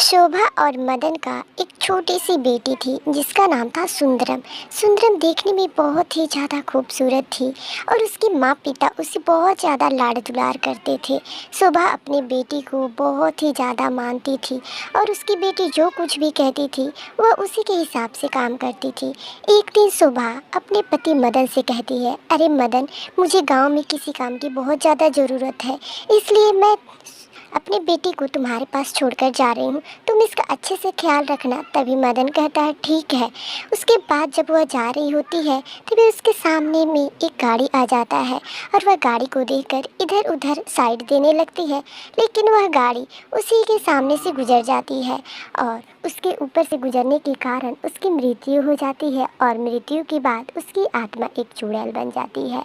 शोभा और मदन का एक छोटी सी बेटी थी जिसका नाम था सुंदरम। सुंदरम देखने में बहुत ही ज़्यादा खूबसूरत थी और उसके माँ पिता उसे बहुत ज़्यादा लाड दुलार करते थे। शोभा अपनी बेटी को बहुत ही ज़्यादा मानती थी और उसकी बेटी जो कुछ भी कहती थी वह उसी के हिसाब से काम करती थी। एक दिन शोभा अपने पति मदन से कहती है, अरे मदन, मुझे गाँव में किसी काम की बहुत ज़्यादा ज़रूरत है, इसलिए मैं अपनी बेटी को तुम्हारे पास छोड़कर जा रही हूँ, तुम इसका अच्छे से ख्याल रखना। तभी मदन कहता है ठीक है। उसके बाद जब वह जा रही होती है तभी उसके सामने में एक गाड़ी आ जाता है और वह गाड़ी को देखकर इधर उधर साइड देने लगती है, लेकिन वह गाड़ी उसी के सामने से गुजर जाती है और उसके ऊपर से गुजरने के कारण उसकी मृत्यु हो जाती है और मृत्यु के बाद उसकी आत्मा एक चुड़ैल बन जाती है।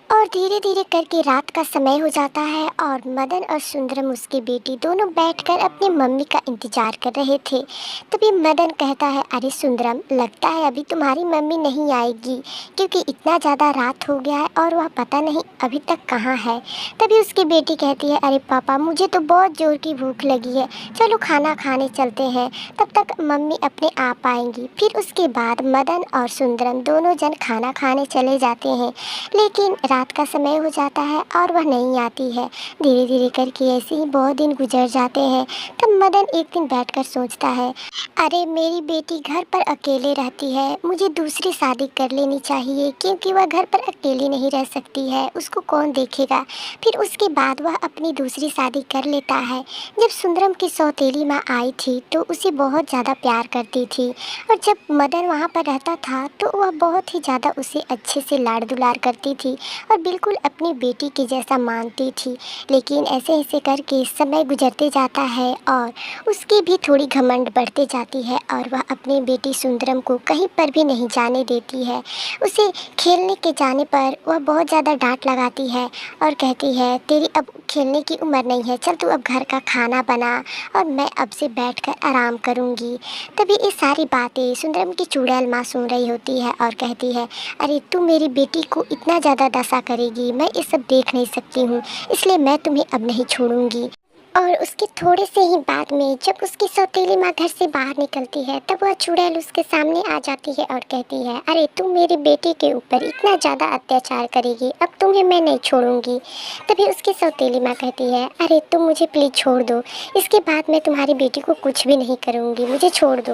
और धीरे धीरे करके रात का समय हो जाता है और मदन और सुंदरम उसकी बेटी दोनों बैठकर अपनी मम्मी का इंतजार कर रहे थे। तभी मदन कहता है, अरे सुंदरम, लगता है अभी तुम्हारी मम्मी नहीं आएगी क्योंकि इतना ज़्यादा रात हो गया है और वह पता नहीं अभी तक कहाँ है। तभी उसकी बेटी कहती है, अरे पापा, मुझे तो बहुत ज़ोर की भूख लगी है, चलो खाना खाने चलते हैं, तब तक मम्मी अपने आप आएंगी। फिर उसके बाद मदन और सुंदरम दोनों जन खाना खाने चले जाते हैं, लेकिन रात का समय हो जाता है और वह नहीं आती है। धीरे धीरे करके ऐसे ही बहुत दिन गुजर जाते हैं। तब मदन एक दिन बैठकर सोचता है, अरे मेरी बेटी घर पर अकेले रहती है, मुझे दूसरी शादी कर लेनी चाहिए क्योंकि वह घर पर अकेली नहीं रह सकती है, उसको कौन देखेगा। फिर उसके बाद वह अपनी दूसरी शादी कर लेता है। जब सुंदरम की सौतेली माँ आई थी तो उसे बहुत ज़्यादा प्यार करती थी और जब मदन वहाँ पर रहता था तो वह बहुत ही ज़्यादा उसे अच्छे से लाड़ दुलार करती थी और बिल्कुल अपनी बेटी के जैसा मानती थी। लेकिन ऐसे ऐसे करके समय गुजरते जाता है और उसकी भी थोड़ी घमंड बढ़ते जाती है और वह अपनी बेटी सुंदरम को कहीं पर भी नहीं जाने देती है। उसे खेलने के जाने पर वह बहुत ज़्यादा डांट लगाती है और कहती है, तेरी अब खेलने की उम्र नहीं है, चल तू अब घर का खाना बना और मैं अब से बैठकर आराम करूँगी। तभी ये सारी बातें सुंदरम की चुड़ैल माँ सुन रही होती है और कहती है, अरे तू मेरी बेटी को इतना ज़्यादा दशा करेगी, मैं ये सब देख नहीं सकती हूँ, इसलिए मैं तुम्हें अब नहीं छोड़ूंगी। और उसके थोड़े से ही बाद में जब उसकी सौतेली माँ घर से बाहर निकलती है तब वह चुड़ैल उसके सामने आ जाती है और कहती है, अरे तुम मेरी बेटी के ऊपर इतना ज़्यादा अत्याचार करेगी, अब तुम्हें मैं नहीं छोड़ूंगी। तभी उसकी सौतेली माँ कहती है, अरे तुम मुझे प्लीज़ छोड़ दो, इसके बाद मैं तुम्हारी बेटी को कुछ भी नहीं करूँगी, मुझे छोड़ दो।